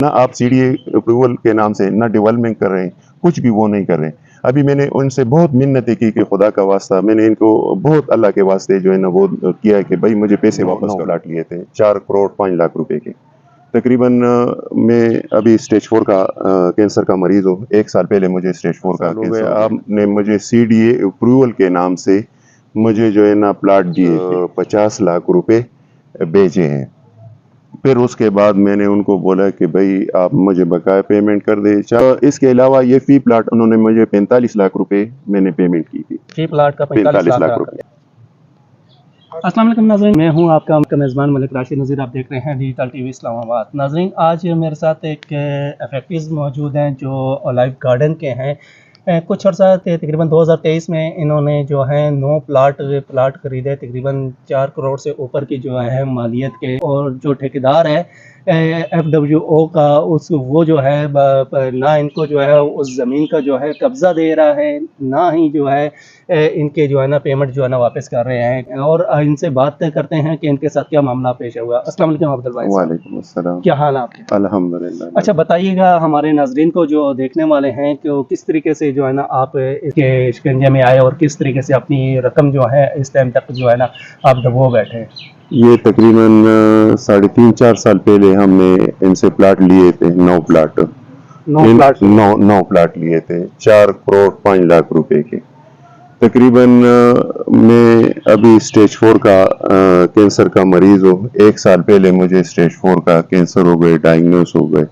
ना आप CDA approval के नाम से ना डेवलपमेंट कर रहे हैं, कुछ भी वो नहीं कर रहे हैं। अभी मैंने उनसे बहुत मिन्नतें की कि खुदा का वास्ता, मैंने इनको बहुत अल्लाह के वास्ते जो है ना वो किया है कि भाई मुझे पैसे वापस कर। प्लाट लिए थे 4 करोड़ 5 लाख रुपए के तकरीबन। मैं अभी स्टेज 4 का कैंसर का मरीज हूँ। 1 साल पहले मुझे स्टेज 4 का कैंसर। आपने मुझे सीडीए अप्रूवल के नाम से मुझे जो है ना प्लाट दिए 50 लाख रुपए बेचे हैं। फिर उसके बाद मैंने उनको बोला कि भाई आप मुझे बकाया पेमेंट कर दे। इसके अलावा ये फी प्लाट उन्होंने मुझे 45 लाख रुपए मैंने पेमेंट की थी। फी प्लाट का 45 लाख रुपए। अस्सलाम वालेकुम नाज़रीन, मैं हूं आपका मेज़बान मलिक राशिद नज़ीर। आप देख रहे हैं डिजिटल टीवी इस्लामाबाद। नाज़रीन, आज मेरे साथ एक इफेक्टिव मौजूद हैं जो ऑलिव गार्डन के हैं। कुछ अर्सा तकरीबन 2023 में इन्होंने जो है 9 प्लाट खरीदे, तकरीबन 4 करोड़ से ऊपर की जो है मालियत के। और जो ठेकेदार है FWO का, वो जो है ना इनको जो है उस ज़मीन का जो है कब्ज़ा दे रहा है, ना ही जो है इनके जो है ना पेमेंट जो है ना वापस कर रहे हैं। और इनसे बात करते हैं कि इनके साथ क्या मामला पेश हुआ। अस्सलाम वालेकुम अब्दुल भाई। वालेकुम अस्सलाम। क्या हाल है आपके? अल्हम्दुलिल्लाह। अच्छा, बताइएगा हमारे नाजरीन को जो देखने वाले हैं कि वो किस तरीके से जो है ना आप इसके शिकंजे में आए और किस तरीके से अपनी रकम जो है इस टाइम तक जो है ना आप दबो बैठे हैं। ये तकरीबन 3.5-4 साल पहले हमने इनसे प्लाट लिए थे। 9 प्लाट 9 प्लाट लिए थे 4 करोड़ 5 लाख रुपए के तकरीबन। मैं अभी स्टेज 4 का कैंसर का मरीज हूँ। 1 साल पहले मुझे स्टेज 4 का कैंसर हो गए, डायग्नोस हो गए।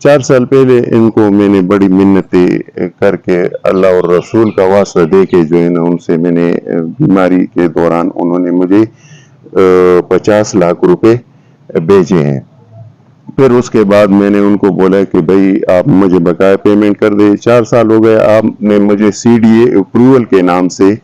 4 साल पहले इनको मैंने बड़ी मिन्नतें करके अल्लाह और रसूल का वास्ता दे के जो है ना उनसे मैंने बीमारी के दौरान उन्होंने मुझे 50 लाख रुपए भेजे हैं। फिर उसके बाद मैंने उनको बोला कि भाई आप मुझे बकाया पेमेंट कर दे। 4 साल हो गए, आपने मुझे सीडीए अप्रूवल के नाम से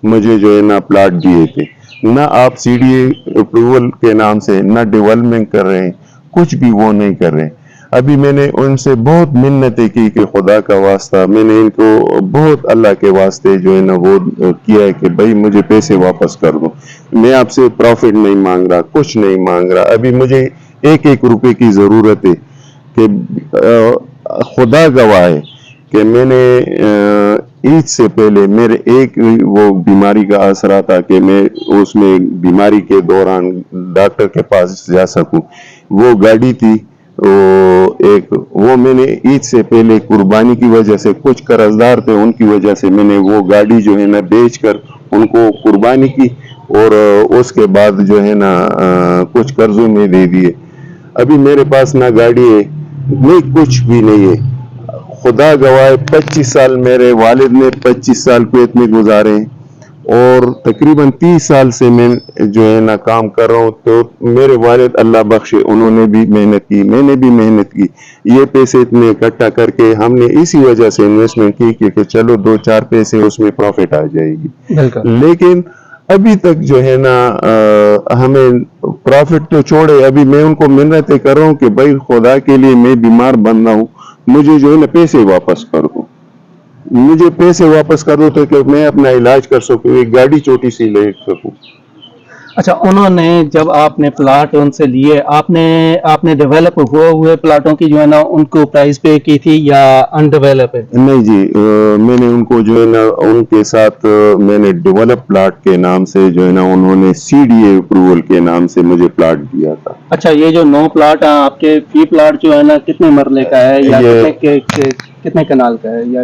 मुझे जो है ना प्लाट दिए थे। ना आप सीडीए अप्रूवल के नाम से ना डेवलपमेंट कर रहे हैं, कुछ भी वो नहीं कर रहे हैं। अभी मैंने उनसे बहुत मिन्नतें की कि खुदा का वास्ता, मैंने इनको बहुत अल्लाह के वास्ते जो है ना वो किया है कि भाई मुझे पैसे वापस कर दो। मैं आपसे प्रॉफिट नहीं मांग रहा, कुछ नहीं मांग रहा। अभी मुझे 1-1 रुपए की जरूरत है कि खुदा गवाह है कि मैंने ईद से पहले मेरे एक वो बीमारी का असरा था कि मैं उसमें बीमारी के दौरान डॉक्टर के पास जा सकूं। वो गाड़ी थी वो मैंने ईद से पहले कुर्बानी की वजह से, कुछ कर्जदार थे उनकी वजह से मैंने वो गाड़ी जो है ना बेचकर उनको कुर्बानी की और उसके बाद जो है ना कुछ कर्जों में दे दिए। अभी मेरे पास ना गाड़ी है, नहीं कुछ भी नहीं है। खुदा गवाह, 25 साल मेरे वालिद ने 25 साल कुवैत में गुजारे और तकरीबन 30 साल से मैं जो है ना काम कर रहा हूँ। तो मेरे वालिद अल्लाह बख्शे, उन्होंने भी मेहनत की, मैंने भी मेहनत की। ये पैसे इतने इकट्ठा करके हमने इसी वजह से इन्वेस्टमेंट की कि चलो 2-4 पैसे उसमें प्रॉफिट आ जाएगी। लेकिन अभी तक जो है ना हमें प्रॉफिट तो छोड़े, अभी मैं उनको मिन्नतें कर रहा हूँ कि भाई खुदा के लिए मैं बीमार बन रहा हूँ, मुझे जो है ना पैसे वापस कर दो, मुझे पैसे वापस कर दो तो मैं अपना इलाज कर सकूँ, एक गाड़ी छोटी सी ले सकूँ। अच्छा, उन्होंने जब आपने प्लाट उनसे लिए, आपने डेवलप हुए प्लाटों की जो है ना उनको प्राइस पे की थी या अनडेवलप है? नहीं जी, मैंने उनको जो है ना उनके साथ मैंने डेवलप प्लाट के नाम से जो है ना उन्होंने सीडीए अप्रूवल के नाम से मुझे प्लाट दिया था। अच्छा, ये जो 9 प्लाट है आपके, फी प्लाट जो है ना कितने मरले का है या कितने कनाल का है? या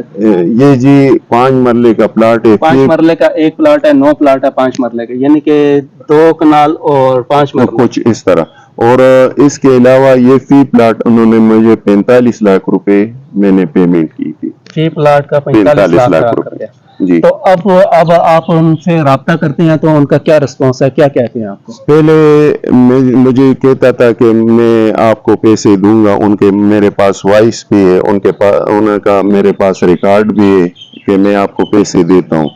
ये जी 5 मरले का प्लाट है। 5 मरले का एक प्लाट है, 9 प्लाट है 5 मरले का, यानी कि 2 कनाल और 5 मरले कुछ इस तरह। और इसके अलावा ये फी प्लाट उन्होंने मुझे 45 लाख रुपए मैंने पेमेंट की थी। फी प्लाट का 45 लाख रुपए जी। तो अब आप उनसे राब्ता करते हैं तो उनका क्या रिस्पॉन्स है, क्या कहते हैं आपको? पहले मुझे कहता था कि मैं आपको पैसे दूंगा, उनके मेरे पास वॉइस भी है, उनका मेरे पास रिकॉर्ड भी है कि मैं आपको पैसे देता हूँ।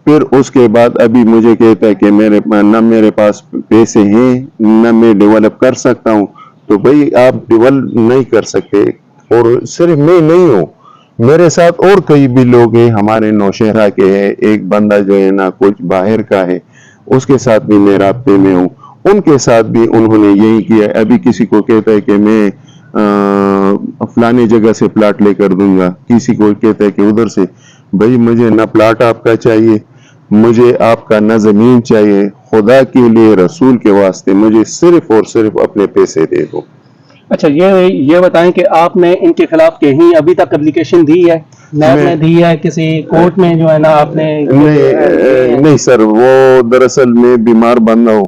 फिर उसके बाद अभी मुझे कहता है कि मेरे पास पैसे हैं, न मैं डेवलप कर सकता हूँ। तो भाई आप डेवलप नहीं कर सकते, और सिर्फ मैं नहीं हूँ, मेरे साथ और कई भी लोग हैं, हमारे नौशहरा के हैं, एक बंदा जो है ना कुछ बाहर का है, उसके साथ भी मैं राब्ते में हूँ, उनके साथ भी उन्होंने यही किया। अभी किसी को कहता है कि मैं फलानी जगह से प्लाट लेकर दूंगा, किसी को कहता है कि उधर से। भाई मुझे ना प्लाट आपका चाहिए, मुझे आपका ना जमीन चाहिए, खुदा के लिए रसूल के वास्ते मुझे सिर्फ और सिर्फ अपने पैसे दे दो। अच्छा, ये बताएं कि आपने इनके खिलाफ कहीं अभी तक एप्लीकेशन दी है, नैब में दी है, किसी कोर्ट में जो है ना आपने? नहीं सर, वो दरअसल मैं बीमार बंदा हूँ,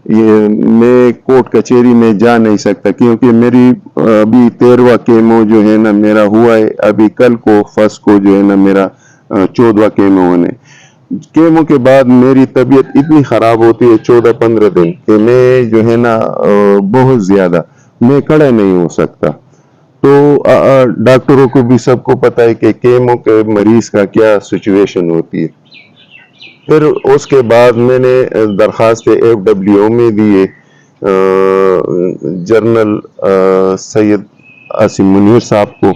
ये मैं कोर्ट कचहरी में जा नहीं सकता, क्योंकि मेरी अभी 13वां केमो जो है ना मेरा हुआ है, अभी कल को फर्स्ट को जो है ना मेरा 14वां केमो होने। केमो के बाद मेरी तबीयत इतनी खराब होती है 14-15 दिन कि मैं जो है ना बहुत ज्यादा मैं खड़ा नहीं हो सकता। तो डॉक्टरों को भी सबको पता है कि केमो के मरीज का क्या सिचुएशन होती है। फिर उसके बाद मैंने दरखास्त FWO में दिए, जनरल सैयद आसिम मुनीर साहब को,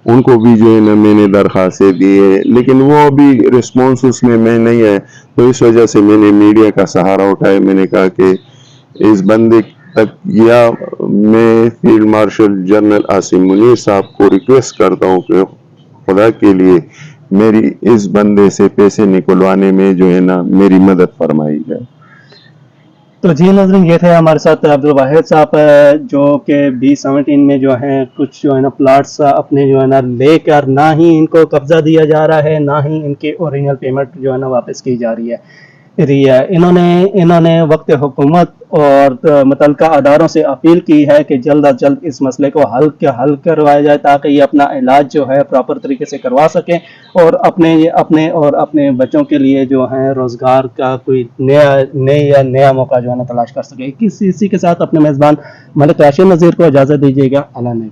उनको भी जो है ना मैंने दरखास्तें दी है, लेकिन वो अभी रिस्पॉन्स उसमें मैं नहीं है। तो इस वजह से मैंने मीडिया का सहारा उठाया। मैंने कहा कि इस बंदे तक, या मैं field marshal general Asim Munir साहब को रिक्वेस्ट करता हूँ कि खुदा के लिए मेरी इस बंदे से पैसे निकलवाने में जो है ना मेरी मदद फरमाई जाए। तो जी नाज़रीन, ये थे हमारे साथ अब्दुल वाहिद साहब, जो कि B17 में जो है कुछ जो है ना प्लाट्स अपने जो है ना लेकर ना ही इनको कब्जा दिया जा रहा है, ना ही इनके ओरिजिनल पेमेंट जो है ना वापस की जा रही है। इन्होंने वक्त हुकूमत और मुतल्लिका अदारों से अपील की है कि जल्द अज जल्द इस मसले को हल करवाया जाए, ताकि ये अपना इलाज जो है प्रॉपर तरीके से करवा सकें और अपने बच्चों के लिए जो है रोज़गार का कोई नया मौका जो है ना तलाश कर सके। इसी के साथ अपने मेज़बान मलिक राशिद नज़ीर को इजाज़त दीजिएगा। अल्लाह ने